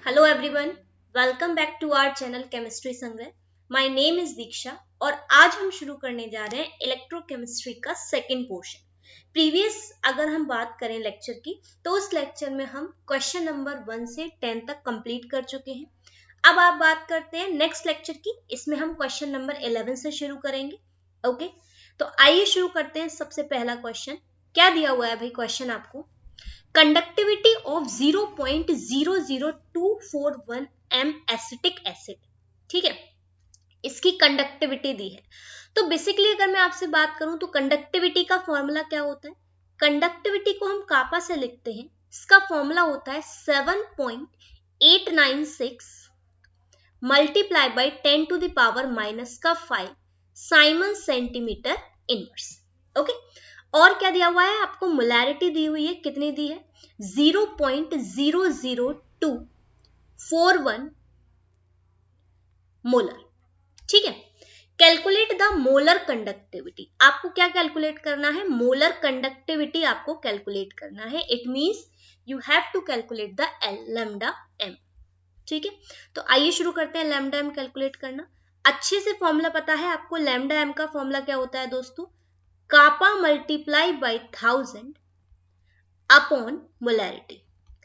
Hello everyone, welcome back to our channel chemistry Sangrah. My name is Diksha और आज हम शुरू करने जा रहे हैं इलेक्ट्रोकेमिस्ट्री का सेकंड पोर्शन। प्रीवियस अगर हम बात करें लेक्चर की तो उस लेक्चर में हम क्वेश्चन नंबर 1 से 10 तक कंप्लीट कर चुके हैं। अब आप बात करते हैं नेक्स्ट लेक्चर की, इसमें हम क्वेश्चन नंबर 11 से शुरू करेंगे। ओके, तो आइए शुरू करते हैं। सबसे पहला क्वेश्चन क्या दिया हुआ है भाई? क्वेश्चन आपको conductivity of 0.00241 m acetic acid, ठीक है, इसकी कंडक्टिविटी दी है। तो बेसिकली अगर मैं आपसे बात करूं तो कंडक्टिविटी का फॉर्मूला क्या होता है? कंडक्टिविटी को हम कापा से लिखते हैं, इसका फॉर्मूला होता है 7.896 multiply by 10 to the power minus का 5 साइमन सेंटीमीटर इनवर्स। ओके, और क्या दिया हुआ है आपको? मोलैरिटी दी हुई है, कितनी दी है? 0.00241 मोलर, ठीक है। कैलकुलेट द मोलर कंडक्टिविटी, आपको क्या कैलकुलेट करना है? मोलर कंडक्टिविटी आपको कैलकुलेट करना है। It means you have to calculate the lambda m, ठीक है। तो आइए शुरू करते हैं लैम्डा एम कैलकुलेट करना। अच्छे से फॉर्मूला पता है आपको? लैम्डा एम का फॉर्मूला क्या होता है दोस्तों? Kappa multiply by 1000 upon molarity,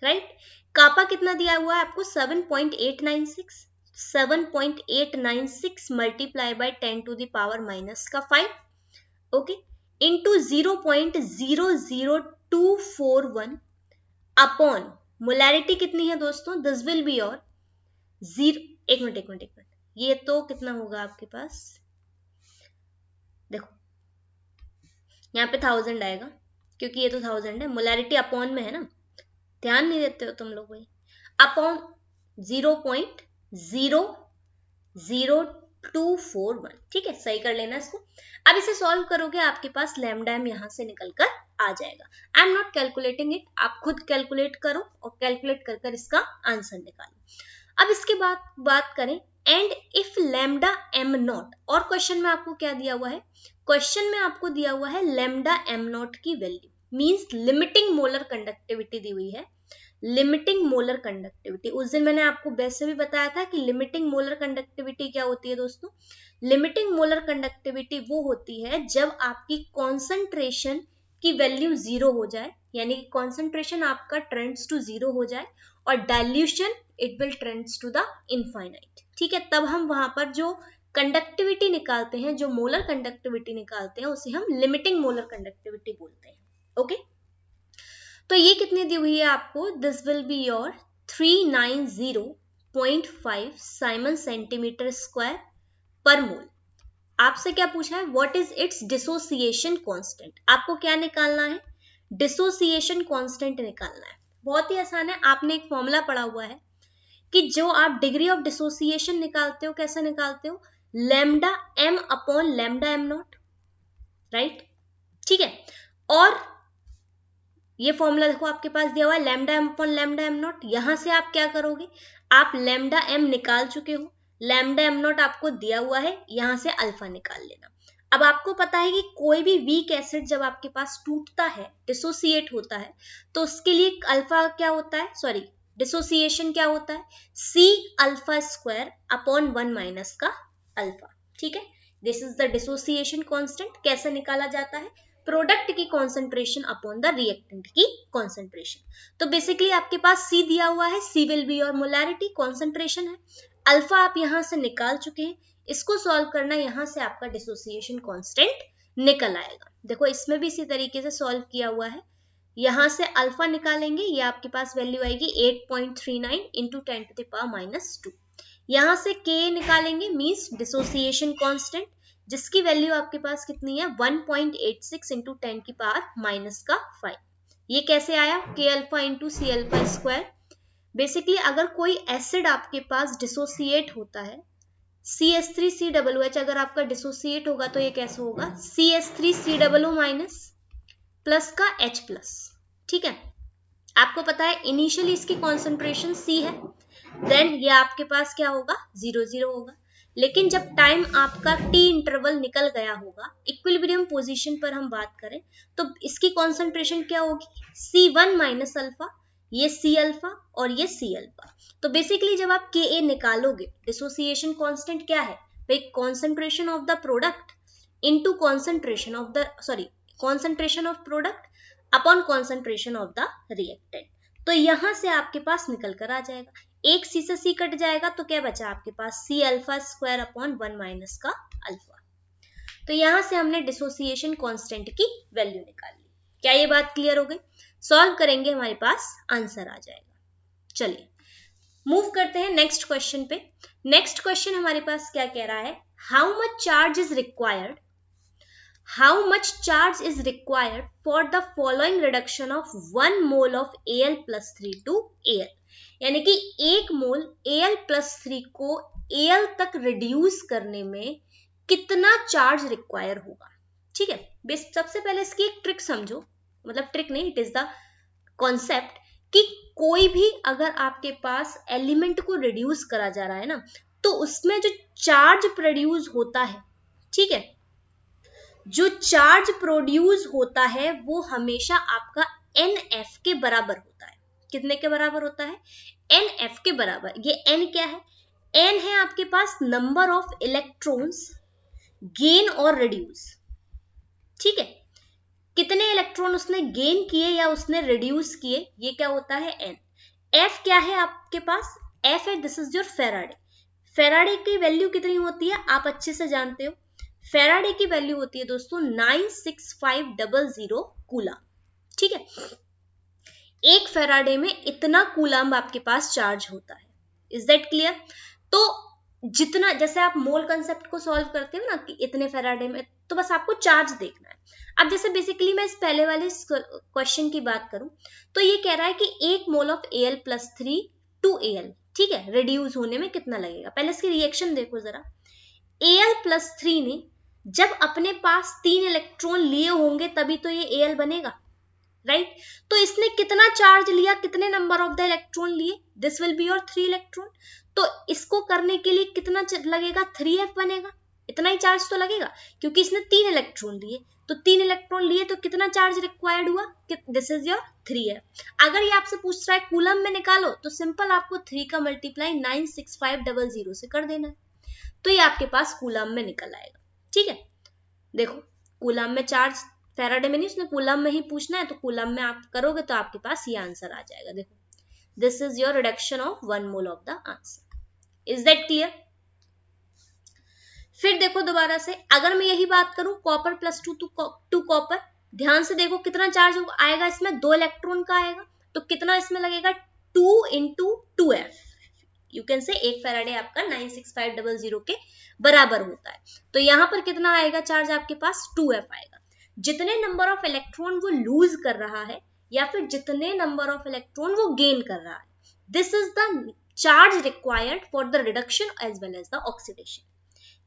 right. Kappa कितना दिया हुआ है आपको? 7.896 multiply by 10 to the power minus का 5, ओके, इंटू 0.00241 अपॉन मोलैरिटी कितनी है दोस्तों? दिस विल बी योर एक मिनट, ये तो कितना होगा आपके पास? देखो यहाँ पे 1000 आएगा क्योंकि ये तो 1000 है, मोलैरिटी अपॉन में है ना, ध्यान नहीं देते हो तुम लोग भाई। अपॉन 0.00241, ठीक है, सही कर लेना इसको। अब इसे सॉल्व करोगे, आपके पास लैम्डा एम यहां से निकल कर आ जाएगा। I am not calculating it, आप खुद कैलकुलेट करो और कैलकुलेट कर इसका आंसर निकालो। अब इसके बाद बात करें and if lambda am not, और क्वेश्चन में आपको क्या दिया हुआ है? क्वेश्चन में आपको दिया हुआ है लैम्डा एम नॉट की value, means limiting molar conductivity दी हुई है। लिमिटिंग मोलर कंडक्टिविटी, उस दिन मैंने आपको वैसे भी बताया था कि लिमिटिंग मोलर कंडक्टिविटी क्या होती है दोस्तों? लिमिटिंग मोलर कंडक्टिविटी वो होती है जब आपकी कॉन्सेंट्रेशन की वैल्यू 0 हो जाए, यानी कि कॉन्सेंट्रेशन आपका ट्रेंड्स टू 0 हो जाए और dilution it will trends to the infinite, ठीक है। तब हम वहां पर जो कंडक्टिविटी निकालते हैं, जो मोलर कंडक्टिविटी निकालते हैं, उसे हम लिमिटिंग मोलर कंडक्टिविटी बोलते हैं। ओके, तो ये कितनी दी हुई है आपको? This will be your 390.5 Simon centimetre square पर मोल। आपसे क्या पूछा है? What is it's dissociation constant. आपको क्या निकालना है? डिसोसिएशन कांस्टेंट निकालना है। बहुत ही आसान है, आपने एक फॉर्मूला पढ़ा हुआ है कि जो आप डिग्री ऑफ डिसोसिएशन निकालते हो, कैसे निकालते हो? Lambda m upon lambda M not, right, ठीक है। और ये फॉर्मूला देखो आपके पास दिया हुआ है lambda m upon lambda M not. यहां से आप क्या करोगे? आप लैम्डा एम निकाल चुके हो, लैम्डा एम नॉट आपको दिया हुआ है, यहां से अल्फा निकाल लेना। अब आपको पता है कि कोई भी वीक एसिड जब आपके पास टूटता है, डिसोसिएट होता है, तो उसके लिए अल्फा क्या होता है? सॉरी, डिसोसिएशन क्या होता है? C alpha square upon 1 minus का अल्फा, ठीक है। This is the dissociation constant. कैसे निकाला जाता है? प्रोडक्ट की कॉन्सेंट्रेशन अपॉन द रिएक्टेंट की कॉन्सेंट्रेशन। तो बेसिकली आपके पास सी दिया हुआ है, C will be your molarity, concentration है, अल्फा आप यहां से निकाल चुके हैं, इसको सॉल्व करना, यहां से आपका डिसोसिएशन कांस्टेंट निकल आएगा। देखो इसमें भी इसी तरीके से सॉल्व किया हुआ है, यहां से अल्फा निकालेंगे, ये आपके पास वैल्यू आएगी 8.39 into 10 to the power minus 2। यहां से के निकालेंगे, मींस डिसोसिएशन कांस्टेंट, जिसकी वैल्यू आपके पास कितनी है? 1.86 इंटू 10 की पावर माइनस का 5। ये कैसे आया? K alpha into C alpha square. Basically अगर कोई एसिड आपके पास डिसोसिएट होता है, CH3COOH अगर आपका डिसोसिएट होगा तो ये कैसे होगा? CH3COO माइनस प्लस का H प्लस, ठीक है। आपको पता है इनिशियली इसकी कॉन्सेंट्रेशन C है, देन ये आपके पास क्या होगा? 0 होगा। लेकिन जब टाइम आपका T इंटरवल निकल गया होगा, इक्विलिब्रियम पोजीशन पर हम बात करें, तो इसकी कॉन्सेंट्रेशन क्या होगी? C1 माइनस अल्फा, ये सी अल्फा और ये सी अल्फा। तो बेसिकली जब आप Ka निकालोगे, डिसोसिएशन कांस्टेंट क्या है भाई, concentration of the product into concentration of the concentration of product upon concentration of the reactant. तो यहां से आपके पास निकल कर आ जाएगा, एक सी से सी कट जाएगा तो क्या बचा आपके पास, C alpha square upon 1 minus का अल्फा। तो यहां से हमने डिसोसिएशन कांस्टेंट की वैल्यू निकाल ली। क्या ये बात क्लियर हो गई? सॉल्व करेंगे हमारे पास आंसर आ जाएगा। चलिए मूव करते हैं नेक्स्ट क्वेश्चन पे। नेक्स्ट क्वेश्चन हमारे पास क्या कह रहा है, how much charge is required for the following reduction of 1 mole of Al+3 to Al, यानी कि 1 मोल Al+3 को Al तक रिड्यूस करने में कितना चार्ज रिक्वायर होगा। ठीक है, सबसे पहले इसकी एक ट्रिक समझो, मतलब ट्रिक नहीं, इट इज द कॉन्सेप्ट कि कोई भी अगर आपके पास एलिमेंट को रिड्यूस करा जा रहा है ना, तो उसमें जो चार्ज प्रोड्यूस होता है, ठीक है, जो चार्ज प्रोड्यूस होता है वो हमेशा आपका NF के बराबर होता है। कितने के बराबर होता है? NF के बराबर। ये N क्या है? N है आपके पास नंबर ऑफ इलेक्ट्रॉन्स गेन और रिड्यूस। ठीक है, कितने इलेक्ट्रॉन उसने गेन किए या उसने रिड्यूस किए, ये क्या होता है, N। F क्या है आपके पास? F है, this is your Faraday. Faraday की वैल्यू कितनी होती है आप अच्छे से जानते हो, फेराडे की वैल्यू होती है दोस्तों 96500 कूलम। ठीक है, एक फेराडे में इतना कूलम आपके पास चार्ज होता है। Is that clear? तो जितना, जैसे आप मोल कंसेप्ट को सॉल्व करते हो ना कि इतने फेराडे में, तो बस आपको चार्ज देखना है। अब जैसे बेसिकली मैं इस पहले वाले क्वेश्चन की बात करूं तो ये कह रहा है कि 1 mole of Al+3 to Al, ठीक है, रिड्यूस होने में कितना लगेगा। पहले इसकी रिएक्शन देखो जरा। Al+3 ने जब अपने पास 3 इलेक्ट्रॉन लिए होंगे तभी तो ये Al बनेगा, राइट? तो इसने कितना चार्ज लिया, कितने नंबर ऑफ द इलेक्ट्रॉन लिए, this will be your 3 electron. तो इसको करने के लिए कितना लगेगा, 3F बनेगा। इतना ही चार्ज तो लगेगा क्योंकि इसने 3 इलेक्ट्रॉन लिए, तो 3 इलेक्ट्रॉन लिए तो कितना चार्ज रिक्वायर्ड हुआ, दिस इज योर 3F। अगर ये आपसे पूछ रहा है कूलम में निकालो तो सिंपल आपको 3 का मल्टीप्लाई 96500 से कर देना है, तो ये आपके पास कूलम में निकल आएगा। ठीक है, देखो कूलम में चार्ज, फेराडे में नहीं, उसने कूलम में ही पूछना है, तो कूलम में आप करोगे तो आपके पास ये आंसर आ जाएगा। देखो this is your reduction of 1 mole of the answer. Is that clear? फिर देखो दोबारा से, अगर मैं यही बात करूं कॉपर +2 टू कॉपर, ध्यान से देखो कितना चार्ज आएगा इसमें, 2 इलेक्ट्रॉन का आएगा, तो कितना इसमें लगेगा, 2 × 2F। यू कैन से एक फेराडे आपका 96500 के बराबर होता है, तो यहां पर कितना आएगा चार्ज आपके पास, 2F आएगा। जितने नंबर ऑफ इलेक्ट्रॉन वो लूज कर रहा है या फिर जितने नंबर ऑफ इलेक्ट्रॉन वो गेन कर रहा है, this is the charge required for the reduction as well as the oxidation.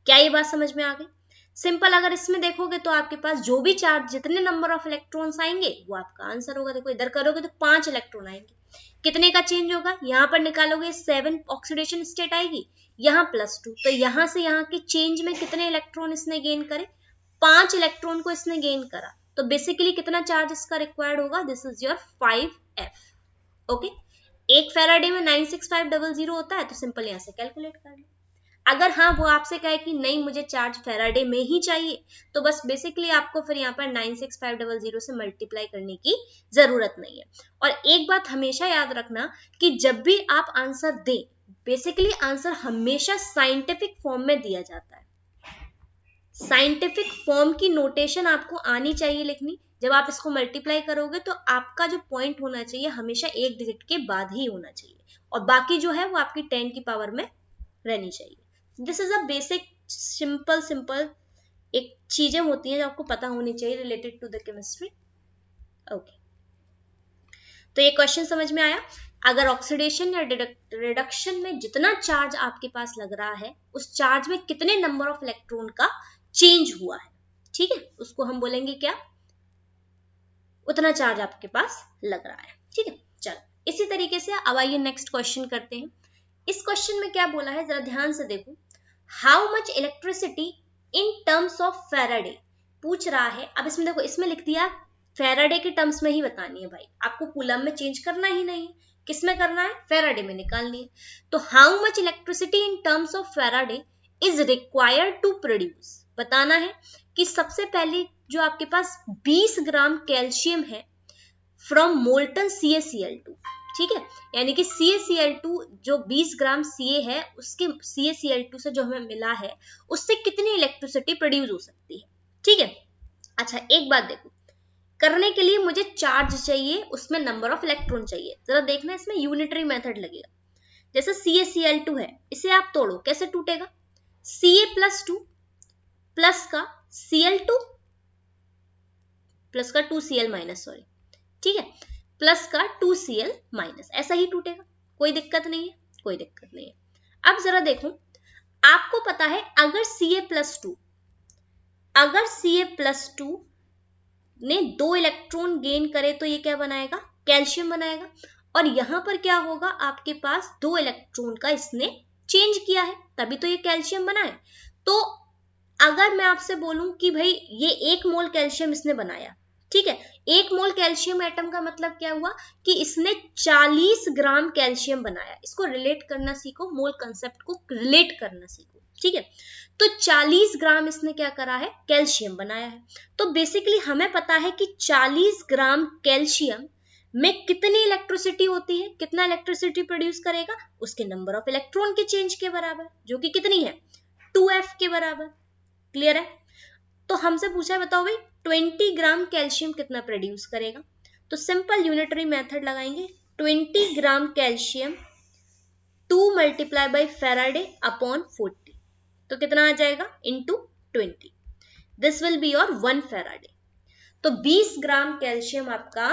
क्या ये बात समझ में आ गई? सिंपल, अगर इसमें देखोगे तो आपके पास जो भी चार्ज, जितने नंबर ऑफ इलेक्ट्रॉन्स आएंगे वो आपका आंसर होगा। देखो इधर करोगे तो 5 इलेक्ट्रॉन आएंगे, कितने का चेंज होगा, यहाँ पर निकालोगे 7 ऑक्सीडेशन स्टेट आएगी, यहाँ +2, तो यहाँ से यहाँ के चेंज में कितने इलेक्ट्रॉन इसने गेन करे, 5 इलेक्ट्रॉन को इसने गेन करा, तो बेसिकली कितना चार्ज इसका रिक्वायर्ड होगा, this is your 5F। Okay, एक फेराडे में 96500 होता है, तो सिंपल यहाँ से कैलकुलेट कर लो। अगर हाँ वो आपसे कहे कि नहीं मुझे चार्ज फेराडे में ही चाहिए, तो बस बेसिकली आपको फिर यहाँ पर 96500 से मल्टीप्लाई करने की जरूरत नहीं है। और एक बात हमेशा याद रखना कि जब भी आप आंसर दें, बेसिकली आंसर हमेशा साइंटिफिक फॉर्म में दिया जाता है। साइंटिफिक फॉर्म की नोटेशन आपको आनी चाहिए लिखनी। जब आप इसको मल्टीप्लाई करोगे तो आपका जो पॉइंट होना चाहिए हमेशा 1 डिजिट के बाद ही होना चाहिए, और बाकी जो है वो आपकी 10 की पावर में रहनी चाहिए। This is a basic simple एक चीजें होती हैं जो आपको पता होनी चाहिए related to the chemistry. Okay, तो ये क्वेश्चन समझ में आया। अगर ऑक्सीडेशन या रिडक्शन में जितना चार्ज आपके पास लग रहा है, उस चार्ज में कितने नंबर ऑफ इलेक्ट्रॉन का चेंज हुआ है, ठीक है, उसको हम बोलेंगे क्या, उतना चार्ज आपके पास लग रहा है। ठीक है, चलो इसी तरीके से अब आइए नेक्स्ट क्वेश्चन करते हैं। इस क्वेश्चन में क्या बोला है जरा ध्यान से देखो, how much electricity in terms of Faraday पूछ रहा है। अब इसमें देखो, इसमें लिख दिया फेराडे के टर्म्स में ही बतानी है भाई, आपको कूलम में चेंज करना ही नहीं है, किस में करना है, फेराडे में निकालनी है। तो how much electricity in terms of faraday is required to produce, बताना है कि सबसे पहले जो आपके पास 20 ग्राम कैल्शियम है फ्रॉम मोल्टन CaCl2, ठीक है, यानी कि CaCl2 जो 20 ग्राम Ca है उसके CaCl2 से जो हमें मिला है उससे कितनी इलेक्ट्रिसिटी प्रोड्यूस हो सकती है, ठीक है। अच्छा एक बात देखो, करने के लिए मुझे चार्ज चाहिए, उसमें नंबर ऑफ इलेक्ट्रॉन चाहिए, जरा देखना इसमें यूनिटरी मेथड लगेगा। जैसे CaCl2 है, इसे आप तोड़ो, कैसे टूटेगा, Ca+2 प्लस का Cl2 प्लस का 2Cl-, सॉरी, ठीक है, प्लस का 2Cl-, ऐसा ही टूटेगा, कोई दिक्कत नहीं है, कोई दिक्कत नहीं है। अब जरा देखो, आपको पता है अगर Ca+2 ने 2 इलेक्ट्रॉन गेन करे तो ये क्या बनाएगा, कैल्शियम बनाएगा, और यहां पर क्या होगा, आपके पास 2 इलेक्ट्रॉन का इसने चेंज किया है, तभी तो ये कैल्शियम बना है। तो अगर मैं आपसे बोलूं कि भाई ये 1 मोल कैल्शियम इसने बनाया, ठीक है, 1 मोल कैल्शियम एटम का मतलब क्या हुआ कि इसने 40 ग्राम कैल्शियम बनाया। इसको रिलेट करना सीखो, मोल कंसेप्ट को रिलेट करना सीखो, ठीक है। तो 40 ग्राम इसने क्या करा है, कैल्शियम बनाया है। तो बेसिकली हमें पता है कि 40 ग्राम कैल्शियम में कितनी इलेक्ट्रिसिटी होती है, कितना इलेक्ट्रिसिटी प्रोड्यूस करेगा, उसके नंबर ऑफ इलेक्ट्रॉन के चेंज के बराबर, जो कि कितनी है, 2f के बराबर। क्लियर है। तो हमसे पूछा है, बताओ भाई 20 ग्राम कैल्शियम कितना प्रोड्यूस करेगा, तो सिंपल यूनिटरी मेथड लगाएंगे, 20 gram calcium 2 multiply by Faraday upon 40, तो कितना आ जाएगा, into 20, this will be your 1 Faraday. तो 20 ग्राम कैल्शियम आपका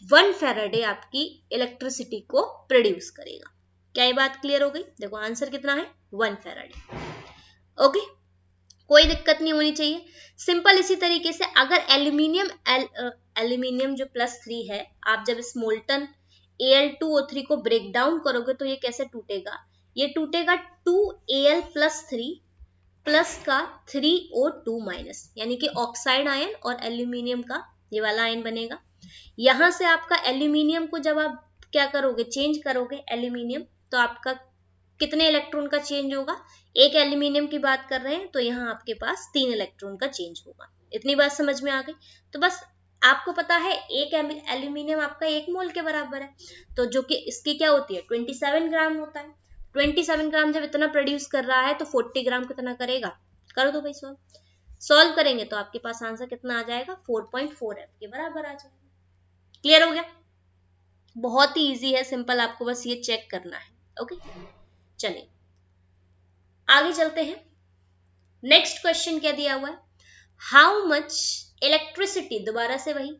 1 फेराडे आपकी इलेक्ट्रिसिटी को प्रोड्यूस करेगा। क्या ये बात क्लियर हो गई, देखो आंसर कितना है, 1 फेराडे। ओके, कोई दिक्कत नहीं होनी चाहिए। सिंपल इसी तरीके से अगर एल्यूमिनियम जो +3 है, आप जब इस मोल्टन Al2O3 को ब्रेक डाउन करोगे तो ये कैसे टूटेगा, ये टूटेगा 2Al+3 प्लस का 3O2-, यानी कि ऑक्साइड आयन और एल्यूमिनियम का ये वाला आयन बनेगा। यहां से आपका एल्यूमिनियम को जब आप क्या करोगे, चेंज करोगे एल्यूमिनियम, तो आपका कितने इलेक्ट्रॉन का चेंज होगा, एक एल्यूमिनियम की बात कर रहे हैं तो यहाँ आपके पास 3 इलेक्ट्रॉन का चेंज होगा। इतनी बात समझ में आ गई। तो बस आपको पता है एक एल्यूमिनियम आपका 1 मोल के बराबर है, तो जो कि इसकी क्या होती है, 27 ग्राम होता है। 27 ग्राम जब इतना प्रोड्यूस कर रहा है तो 40 ग्राम कितना करेगा, कर दो भाई सॉल्व करेंगे तो आपके पास आंसर कितना आ जाएगा, 4.4f के बराबर आ जाएगा। क्लियर हो गया, बहुत ही इजी है, सिंपल, आपको बस ये चेक करना है। ओके, चलिए आगे चलते हैं। नेक्स्ट क्वेश्चन क्या दिया हुआ है, हाउ मच इलेक्ट्रिसिटी, दोबारा से वही,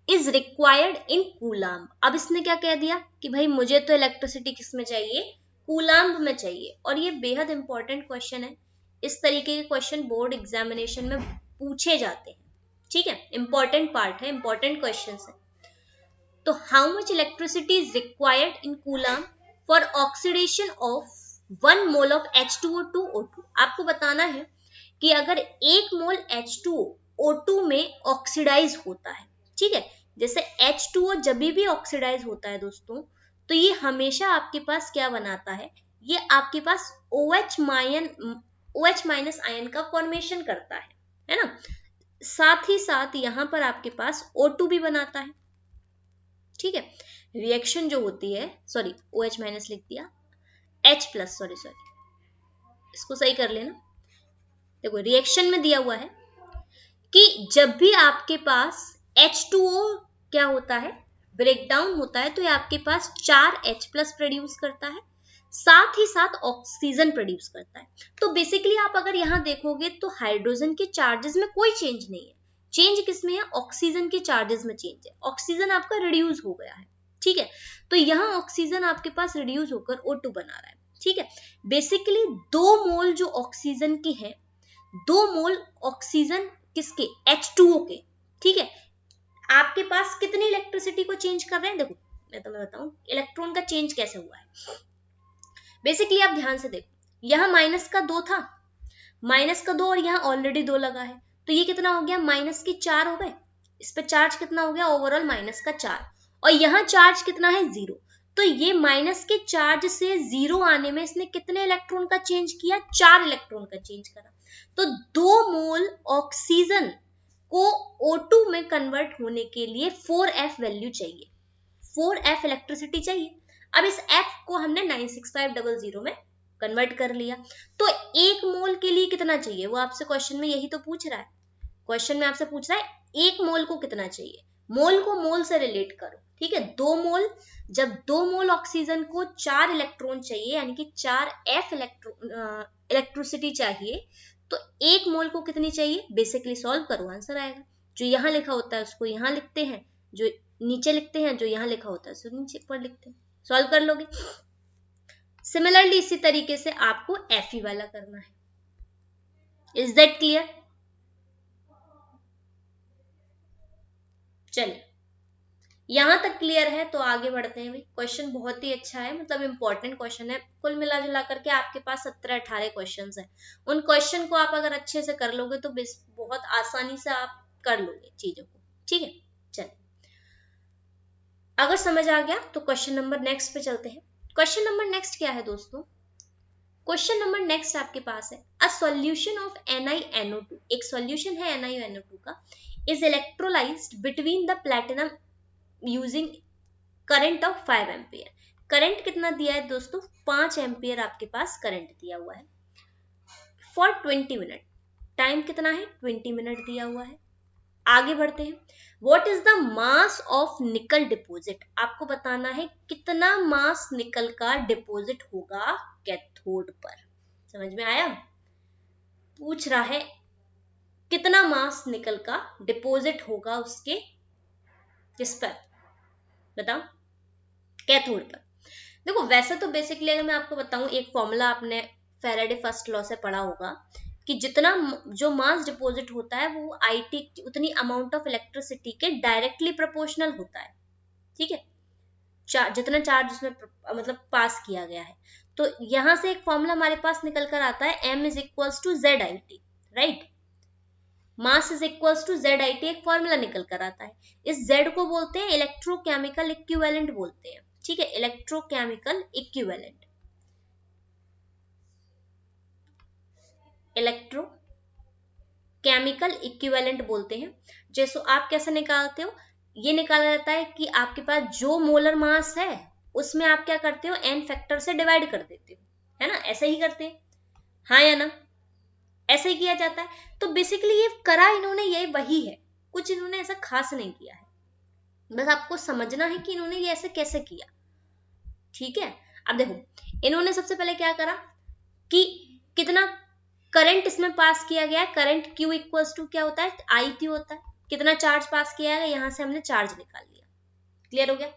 इज रिक्वायर्ड इन कूलाम्ब। अब इसने क्या कह दिया कि भाई मुझे तो इलेक्ट्रिसिटी किस में चाहिए, कूलाम्ब में चाहिए, और ये बेहद इंपॉर्टेंट क्वेश्चन है। इस तरीके के क्वेश्चन बोर्ड एग्जामिनेशन में पूछे जाते हैं, ठीक है, इंपॉर्टेंट पार्ट है, इंपॉर्टेंट क्वेश्चन है। तो how much electricity is required in coulomb for oxidation of 1 mole of H2O2O2। आपको बताना है कि अगर 1 मोल H2O2 में ऑक्सीडाइज होता है, ठीक है, जैसे H2O जब भी ऑक्सीडाइज होता है दोस्तों, तो ये हमेशा आपके पास क्या बनाता है, ये आपके पास OH माइनस आयन का फॉर्मेशन करता है ना, साथ ही साथ यहां पर आपके पास O2 भी बनाता है, ठीक है। रिएक्शन जो होती है, सॉरी OH माइनस लिख दिया, H+, सॉरी इसको सही कर लेना। देखो रिएक्शन में दिया हुआ है कि जब भी आपके पास H2O क्या होता है, ब्रेक डाउन होता है, तो ये आपके पास 4 H+ प्रोड्यूस करता है, साथ ही साथ ऑक्सीजन प्रोड्यूस करता है। तो बेसिकली आप अगर यहां देखोगे तो हाइड्रोजन के चार्जेस में कोई चेंज नहीं है, चेंज किसमें है, ऑक्सीजन के चार्जेस में चेंज है, ऑक्सीजन आपका रिड्यूस हो गया है, ठीक है। तो यहाँ ऑक्सीजन आपके पास रिड्यूस होकर O2 बना रहा है, ठीक है। बेसिकली 2 मोल जो ऑक्सीजन के हैं, 2 मोल ऑक्सीजन किसके, H2O के, ठीक है। आपके पास कितनी इलेक्ट्रिसिटी को चेंज कर रहे हैं, देखो मैं तुम्हें बताऊं इलेक्ट्रॉन का चेंज कैसे हुआ है। बेसिकली आप ध्यान से देखो, यहाँ -2 था, -2 और यहाँ ऑलरेडी 2 लगा है, तो ये कितना हो गया, -4 हो गए, इस पे चार्ज कितना हो गया ओवरऑल माइनस का 4, और यहाँ चार्ज कितना है 0। तो ये माइनस के चार्ज से 0 आने में इसने कितने इलेक्ट्रॉन का चेंज किया, 4 इलेक्ट्रॉन का चेंज करा। तो 2 मोल ऑक्सीजन को O2 में कन्वर्ट होने के लिए 4F वैल्यू चाहिए, 4F इलेक्ट्रिसिटी चाहिए। अब इस F को हमने 96500 में कन्वर्ट कर लिया। तो 1 मोल के लिए कितना चाहिए, वो आपसे क्वेश्चन में यही तो पूछ रहा है। क्वेश्चन में आपसे पूछ रहा है 1 मोल को कितना चाहिए, मोल को मोल से रिलेट करो, ठीक है। 2 मोल, जब 2 मोल ऑक्सीजन को 4 इलेक्ट्रॉन चाहिए, यानी कि 4F इलेक्ट्रिसिटी चाहिए, तो 1 मोल को कितनी चाहिए, बेसिकली सॉल्व करो आंसर आएगा। जो यहाँ लिखा होता है उसको यहाँ लिखते हैं, जो नीचे लिखते हैं, जो यहाँ लिखा होता है उसको नीचे पर लिखते हैं, सॉल्व कर लोगे। सिमिलरली इसी तरीके से आपको Fe वाला करना है। Is that clear? चलिए, यहां तक क्लियर है तो आगे बढ़ते हैं। क्वेश्चन बहुत ही अच्छा है, मतलब इंपॉर्टेंट क्वेश्चन है। कुल मिला जुला करके आपके पास 17-18 क्वेश्चन है। उन क्वेश्चन को आप अगर अच्छे से कर लोगे तो बहुत आसानी से आप कर लोगे चीजों को, ठीक है। चलिए, अगर समझ आ गया तो क्वेश्चन नंबर नेक्स्ट पे चलते हैं। क्वेश्चन नंबर नेक्स्ट क्या है दोस्तों? क्वेश्चन नंबर नेक्स्ट आपके पास है अ सॉल्यूशन ऑफ NiNO2, एक सॉल्यूशन है NiNO2 का, is electrolysed between the platinum using current of 5 ampere. Current कितना दिया है दोस्तों, 5 एम्पियर आपके पास करंट दिया हुआ है फॉर 20 मिनट। टाइम कितना है, 20 मिनट दिया हुआ है। आगे बढ़ते हैं। What is the mass of निकल डिपॉजिट, आपको बताना है कितना मास निकल का डिपॉजिट होगा कैथोड पर। समझ में आया? पूछ रहा है कितना मास निकल का डिपॉजिट होगा उसके किस पर, बताओ, कैथोड पर। देखो वैसे तो बेसिकली अगर मैं आपको बताऊं, एक फॉर्मूला आपने फैराडे फर्स्ट लॉ से पढ़ा होगा कि जितना जो मास डिपॉजिट होता है वो IT उतनी अमाउंट ऑफ इलेक्ट्रिसिटी के डायरेक्टली प्रोपोर्शनल होता है, ठीक है। जितना चार्ज उसमें मतलब पास किया गया है। तो यहां से एक फॉर्मूला हमारे पास निकल कर आता है M is equals to ZIT, right. Mass is equals to ZIT एक फॉर्मूला निकल कर आता है। इस Z को बोलते हैं इलेक्ट्रोकेमिकल इक्विवेलेंट बोलते हैं, ठीक है, electrochemical equivalent, electro chemical equivalent बोलते हैं। जैसे आप कैसे निकालते हो, ये निकाला जाता है कि आपके पास जो मोलर मास है उसमें आप क्या करते हो, n फैक्टर से डिवाइड कर देते हो, है ना, ऐसे ही करते हैं, हाँ या ना, ऐसे ही किया जाता है। तो बेसिकली ये करा इन्होंने ये वही है, कुछ इन्होंने ऐसा खास नहीं किया है, बस आपको समझना है कि इन्होंने ये ऐसे कैसे किया, ठीक है। अब देखो इन्होंने सबसे पहले क्या करा कि कितना करंट इसमें पास किया गया है, करंट Q इक्वल्स टू क्या होता है, IQ होता है। कितना चार्ज पास किया है, यहां से हमने चार्ज निकाल लिया, क्लियर हो गया।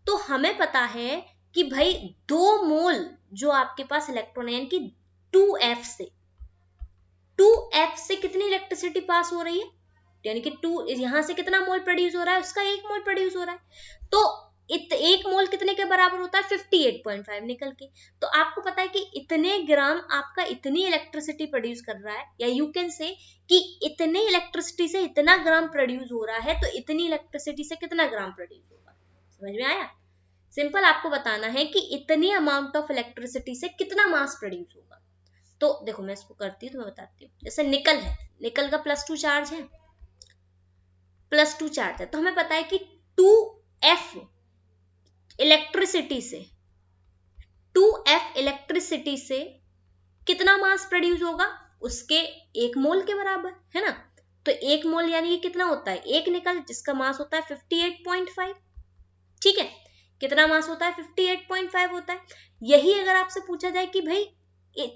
तो हमें पता है कि भाई 2 मोल जो आपके पास इलेक्ट्रॉन है, यानी कि 2F से कितनी इलेक्ट्रिसिटी पास हो रही है, यानी कि 2 यहां से कितना मोल प्रोड्यूस हो रहा है, उसका 1 मोल प्रोड्यूस हो रहा है। तो 1 मोल कितने के बराबर होता है, 58.5 निकल के। तो आपको पता है कि इतने ग्राम आपका इतनी इलेक्ट्रिसिटी प्रोड्यूस कर रहा है, या यू कैन से कि इतने इलेक्ट्रिसिटी से इतना ग्राम प्रोड्यूस हो रहा है, तो इतनी इलेक्ट्रिसिटी से कितना ग्राम प्रोड्यूस होगा। समझ में आया? सिंपल आपको बताना है कि इतनी अमाउंट ऑफ इलेक्ट्रिसिटी से कितना मास प्रोड्यूस होगा। तो देखो मैं इसको करती हूँ तो मैं बताती हूँ। जैसे निकल है, निकल का +2 चार्ज है, +2 चार्ज है, तो हमें पता है कि 2F इलेक्ट्रिसिटी से 2F इलेक्ट्रिसिटी से कितना मास प्रोड्यूस होगा, उसके 1 मोल के बराबर, है ना। तो 1 मोल यानी कि कितना होता है, एक निकल, जिसका मास होता है 58.5, ठीक है। कितना मास होता है, 58.5 होता है। यही अगर आपसे पूछा जाए कि भाई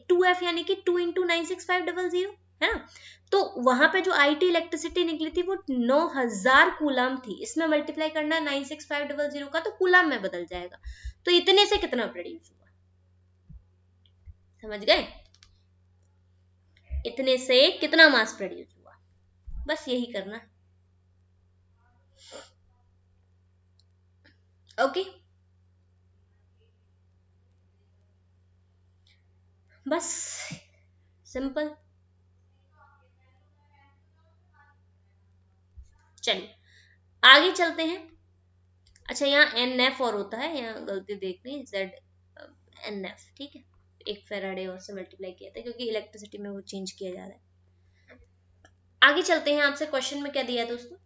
2F यानी कि 2 × 96500, है ना, तो वहां पे जो IT इलेक्ट्रिसिटी निकली थी वो 9000 कूलम थी। इसमें मल्टीप्लाई करना है 96500 का, तो कूलम में बदल जाएगा। तो इतने से कितना प्रोड्यूस हुआ, समझ गए, इतने से कितना मास प्रोड्यूस हुआ, बस यही करना है, ओके। बस सिंपल। चलिए आगे चलते हैं। अच्छा यहाँ NF और होता है, यहाँ गलती देख रही ZNF, ठीक है, एक फेराडे और से मल्टीप्लाई किया था क्योंकि इलेक्ट्रिसिटी में वो चेंज किया जा रहा है। आगे चलते हैं, आपसे क्वेश्चन में क्या दिया है दोस्तों,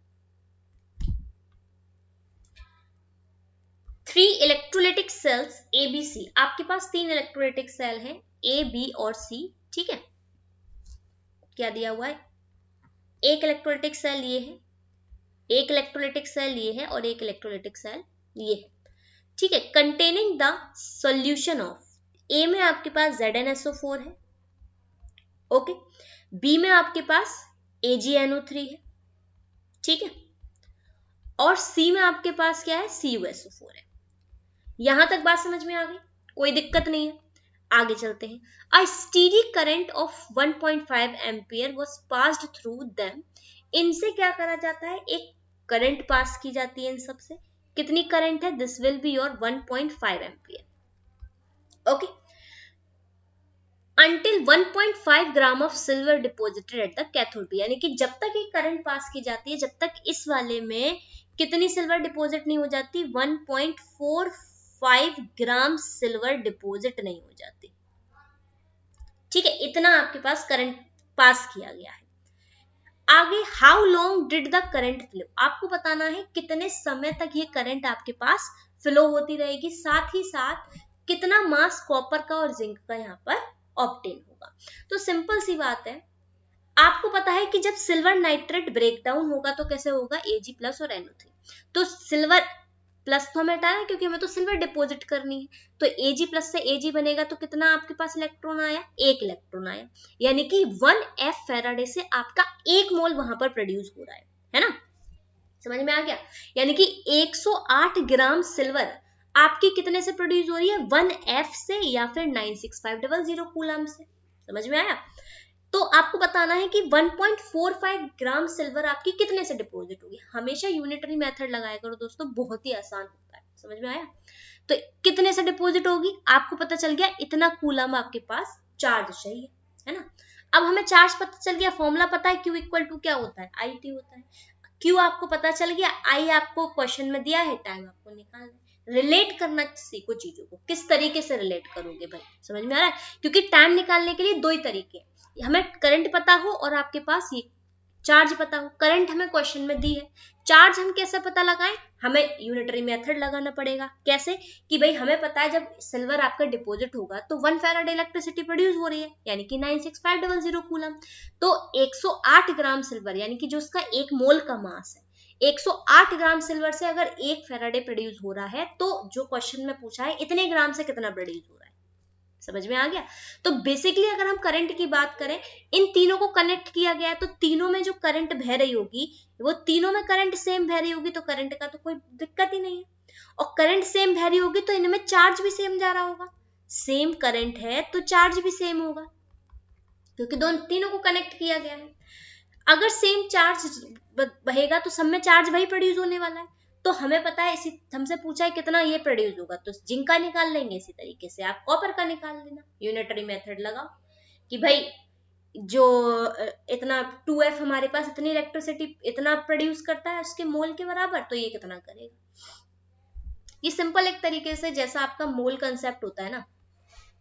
3 इलेक्ट्रोलाइटिक सेल्स ABC, आपके पास 3 इलेक्ट्रोलाइटिक सेल हैं A, B और C, ठीक है। क्या दिया हुआ है, एक इलेक्ट्रोलाइटिक सेल ये है, एक इलेक्ट्रोलाइटिक सेल ये है और एक इलेक्ट्रोलाइटिक सेल ये है, ठीक है। कंटेनिंग द सॉल्यूशन ऑफ, ए में आपके पास ZnSO4 है, ओके, बी में आपके पास AgNO3 है, ठीक है, और सी में आपके पास क्या है, CuSO4 है। यहां तक बात समझ में आ गई, कोई दिक्कत नहीं है। आगे चलते हैं। A steady current of 1.5 ampere was passed through them, इनसे क्या करा जाता है, एक करंट पास की जाती है इन सबसे। कितनी करंट है, this will be your 1.5 ampere, okay. Until 1.5 gram of silver deposited at the cathode, यानी कि जब तक ये करंट पास की जाती है, जब तक इस वाले में कितनी सिल्वर डिपॉजिट नहीं हो जाती, 1.45 ग्राम सिल्वर डिपॉजिट नहीं हो जाती, ठीक है। इतना आपके पास करंट पास किया गया है। आगे how long did the current flow, आपको बताना है कितने समय तक ये करंट आपके पास फ्लो होती रहेगी, साथ ही साथ कितना मास कॉपर का और जिंक का यहाँ पर ऑब्टेन होगा। तो सिंपल सी बात है, आपको पता है कि जब सिल्वर नाइट्रेट ब्रेकडाउन होगा तो कैसे होगा, Ag प्लस और NO3, तो सिल्वर प्लस तो हमें हटाना है क्योंकि हमें तो सिल्वर डिपॉजिट करनी है, तो Ag प्लस से Ag बनेगा, तो कितना आपके पास इलेक्ट्रॉन आया, एक इलेक्ट्रॉन आया, यानी कि 1F फैराडे से आपका 1 मोल वहां पर प्रोड्यूस हो रहा है ना, समझ में आ गया। यानी कि 108 ग्राम सिल्वर आपकी कितने से प्रोड्यूस हो रही है, 1F से या फिर 96500 कूलम से, समझ में आया। तो आपको बताना है कि 1.45 ग्राम सिल्वर आपकी कितने से डिपॉजिट होगी। हमेशा यूनिटरी मेथड लगाया करो दोस्तों, बहुत ही आसान होता है, समझ में आया। तो कितने से डिपॉजिट होगी, आपको पता चल गया इतना कूलम आपके पास चार्ज चाहिए, है ना। अब हमें चार्ज पता चल गया, फॉर्मूला पता है, Q इक्वल टू क्या होता है, IT होता है। Q आपको पता चल गया, I आपको क्वेश्चन में दिया है, टाइम आपको निकालना है। रिलेट करना सीखो चीजों को, किस तरीके से रिलेट करोगे भाई, समझ में आ रहा है, क्योंकि टाइम निकालने के लिए दो ही तरीके हैं, हमें करंट पता हो और आपके पास ये चार्ज पता हो। करंट हमें क्वेश्चन में दी है, चार्ज हम कैसे पता लगाएं, हमें यूनिटरी मेथड लगाना पड़ेगा। कैसे कि भाई हमें पता है जब सिल्वर आपका डिपॉजिट होगा तो 1 फैराडे इलेक्ट्रिसिटी प्रोड्यूस हो रही है, यानी कि 96500 कूलम, तो 108 ग्राम सिल्वर, यानी कि जो उसका 1 मोल का मास है, 108 ग्राम सिल्वर से अगर 1 फैराडे प्रोड्यूस हो रहा है, तो जो क्वेश्चन में पूछा है इतने ग्राम से कितना प्रोड्यूस हो रहा है, समझ में आ गया। तो बेसिकली अगर हम करंट की बात करें, इन तीनों को कनेक्ट किया गया है, तो तीनों में जो करंट बह रही होगी, वो तीनों में करंट सेम बह रही होगी, तो करंट का तो कोई दिक्कत ही नहीं है। और करंट सेम बह रही होगी तो इनमें चार्ज भी सेम जा रहा होगा, सेम करंट है तो चार्ज भी सेम होगा, क्योंकि दोनों तीनों को कनेक्ट किया गया है। अगर सेम चार्ज बहेगा तो सब में चार्ज वही प्रोड्यूस होने वाला है, तो हमें पता है, इसी हमसे पूछा है कितना ये प्रोड्यूस होगा, तो जिंक का निकाल लेंगे, इसी तरीके से आप कॉपर का निकाल लेना, यूनिटरी मेथड लगाओ कि भाई जो इतना 2F हमारे पास इतनी इलेक्ट्रिसिटी इतना प्रोड्यूस करता है उसके मोल के बराबर, तो ये कितना करेगा। ये सिंपल एक तरीके से जैसा आपका मोल कंसेप्ट होता है ना,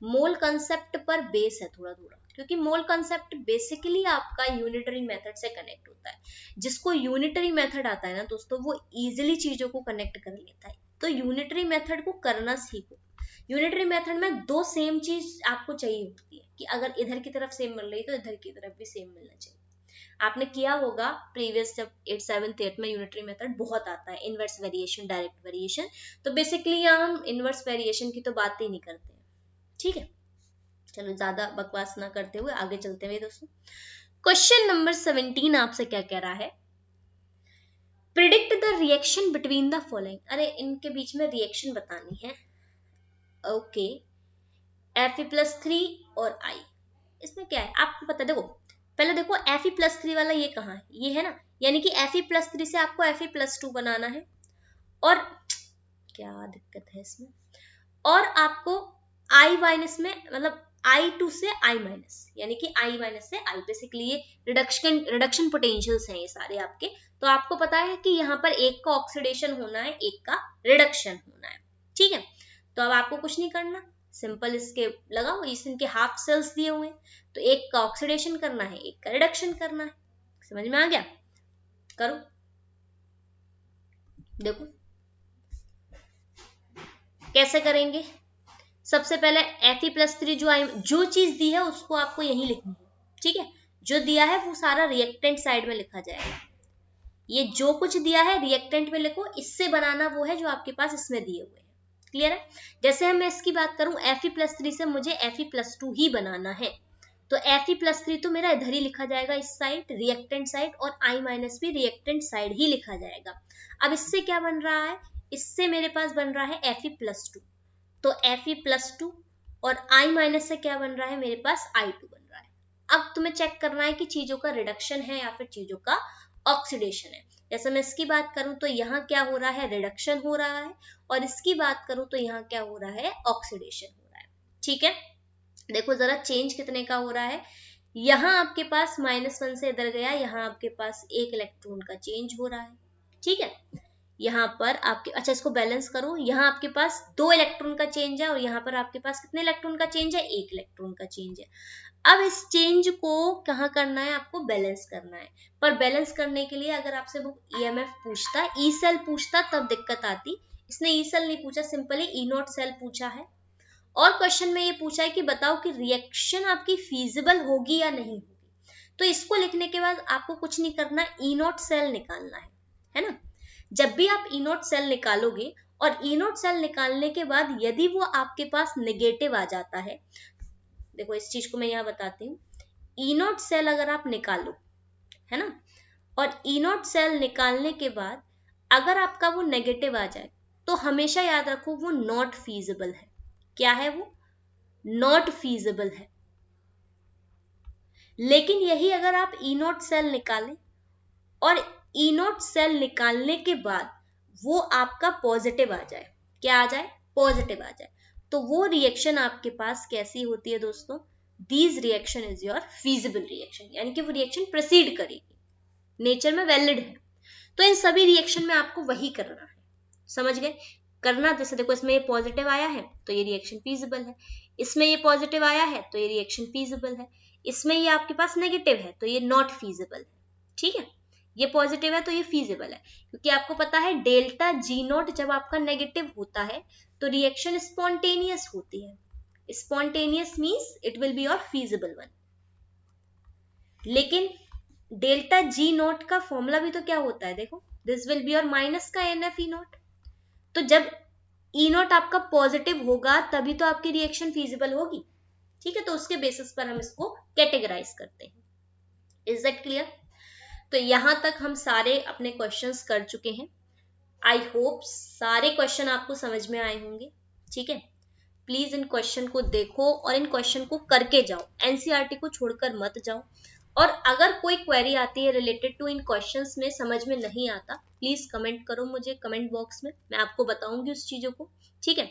मोल कंसेप्ट पर बेस है थोड़ा थोड़ा, क्योंकि मोल कंसेप्ट बेसिकली आपका यूनिटरी मेथड से कनेक्ट होता है। जिसको यूनिटरी मेथड आता है ना दोस्तों, वो इजीली चीजों को कनेक्ट कर लेता है, तो यूनिटरी मेथड को करना सीखो। यूनिटरी मेथड में दो सेम चीज आपको चाहिए होती है, कि अगर इधर की तरफ सेम मिल रही तो इधर की तरफ भी सेम मिलना चाहिए। आपने किया होगा प्रीवियस, जब 8th 7th 8th में यूनिटरी मेथड बहुत आता है, इनवर्स वेरिएशन, डायरेक्ट वेरिएशन, तो बेसिकली यहाँ हम इनवर्स वेरिएशन की तो बात ही नहीं करते हैं, ठीक है। चलो ज्यादा बकवास ना करते हुए आगे चलते हुए दोस्तों, क्वेश्चन नंबर 17 आपसे क्या कह रहा है, predict the reaction between the following, अरे इनके बीच में रिएक्शन बतानी है, ओके। Fe+3 और I, इसमें क्या है आपको पता, देखो पहले देखो Fe+3 वाला ये कहाँ है, ये है ना, यानी कि Fe+3 से आपको Fe+2 बनाना है, और क्या दिक्कत है इसमें, और आपको I- में मतलब I2 से I माइनस, यानी कि I माइनस से I, बेसिकली ये रिडक्शन पोटेंशियल्स हैं ये सारे आपके। तो आपको पता है कि यहाँ पर एक का ऑक्सीडेशन होना है, एक का रिडक्शन होना है, ठीक है। तो अब आपको कुछ नहीं करना, सिंपल इसके लगाओ, इनके हाफ सेल्स दिए हुए हैं, तो एक का ऑक्सीडेशन करना है, एक का रिडक्शन करना है। समझ में आ गया? करो, देखो कैसे करेंगे। सबसे पहले Fe+3 जो चीज दी है उसको आपको यही लिखनी है, ठीक है। जो दिया है वो सारा रिएक्टेंट साइड में लिखा जाएगा। ये जो कुछ दिया है रिएक्टेंट में लिखो, इससे बनाना वो है जो आपके पास इसमें दिए हुए हैं। क्लियर है? जैसे हम मैं इसकी बात करूं, Fe+3 से मुझे Fe+2 ही बनाना है, तो Fe+3 तो मेरा इधर ही लिखा जाएगा, इस साइड रिएक्टेंट साइड, और I माइनस भी रिएक्टेंट साइड ही लिखा जाएगा। अब इससे क्या बन रहा है, इससे मेरे पास बन रहा है Fe+2, तो Fe+2, और I माइनस से क्या बन रहा है मेरे पास I2 बन रहा है। अब तुम्हें चेक करना है कि चीजों का रिडक्शन है या फिर चीजों का ऑक्सीडेशन है। जैसे मैं इसकी बात करूं तो यहाँ क्या हो रहा है, रिडक्शन हो रहा है, और इसकी बात करूं तो यहाँ क्या हो रहा है, ऑक्सीडेशन हो रहा है, ठीक है। देखो जरा चेंज कितने का हो रहा है, यहाँ आपके पास -1 से इधर गया, यहाँ आपके पास 1 इलेक्ट्रॉन का चेंज हो रहा है, ठीक है। यहाँ पर आपके, अच्छा इसको बैलेंस करो, यहाँ आपके पास 2 इलेक्ट्रॉन का चेंज है, और यहाँ पर आपके पास कितने इलेक्ट्रॉन का चेंज है, 1 इलेक्ट्रॉन का चेंज है। अब इस चेंज को कहाँ करना है, आपको बैलेंस करना है। पर बैलेंस करने के लिए अगर आपसे वो EMF पूछता, ई सेल पूछता, तब दिक्कत आती। इसने ई सेल नहीं पूछा, सिंपली E0 सेल पूछा है। और क्वेश्चन में ये पूछा है कि बताओ कि रिएक्शन आपकी फीजिबल होगी या नहीं होगी। तो इसको लिखने के बाद आपको कुछ नहीं करना, E0 सेल निकालना है ना। जब भी आप E0 सेल निकालोगे, और E0 सेल निकालने के बाद यदि वो आपके पास नेगेटिव आ जाता है, देखो इस चीज को मैं यहाँ बताती हूँ, E0 सेल अगर आप निकालो, है ना, और E0 सेल निकालने के बाद अगर आपका वो नेगेटिव आ जाए, तो हमेशा याद रखो वो नॉट फीजिबल है। क्या है वो? नॉट फीजिबल है। लेकिन यही अगर आप E0 सेल निकालें, और E0 सेल निकालने के बाद वो आपका पॉजिटिव आ जाए, क्या आ जाए, पॉजिटिव आ जाए, तो वो रिएक्शन आपके पास कैसी होती है दोस्तों, these reaction is your feasible reaction, यानी कि वो रिएक्शन प्रोसीड करेगी, नेचर में वैलिड है। तो इन सभी रिएक्शन में आपको वही करना है, समझ गए? करना, जैसे देखो इसमें ये पॉजिटिव आया है तो ये रिएक्शन फीजिबल है, इसमें ये पॉजिटिव आया है तो ये रिएक्शन फीजिबल है, इसमें ये आपके पास नेगेटिव है तो ये नॉट फीजिबल है, ठीक है। ये पॉजिटिव है तो ये फीजिबल है, क्योंकि आपको पता है डेल्टा G0 जब आपका नेगेटिव होता है तो रिएक्शन स्पॉन्टेनियस होती है। Spontaneous means it will be your feasible one. लेकिन डेल्टा G0 का फॉर्मूला भी तो क्या होता है, देखो, this will be your minus का NF E0। तो जब E0 आपका पॉजिटिव होगा तभी तो आपकी रिएक्शन फीजिबल होगी, ठीक है। तो उसके बेसिस पर हम इसको कैटेगराइज करते हैं। Is that clear? तो यहां तक हम सारे अपने क्वेश्चंस कर चुके हैं। आई होप सारे क्वेश्चन आपको समझ में आए होंगे, ठीक है। प्लीज इन क्वेश्चन को देखो और इन क्वेश्चन को करके जाओ, एनसीईआरटी को छोड़कर मत जाओ। और अगर कोई क्वेरी आती है रिलेटेड टू इन क्वेश्चंस में समझ में नहीं आता, प्लीज कमेंट करो मुझे कमेंट बॉक्स में, मैं आपको बताऊंगी उस चीजों को, ठीक है।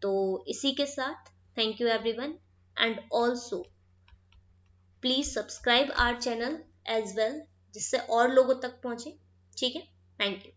तो इसी के साथ thank you everyone, and also please subscribe our channel as well, जिससे और लोगों तक पहुंचे, ठीक है। Thank you.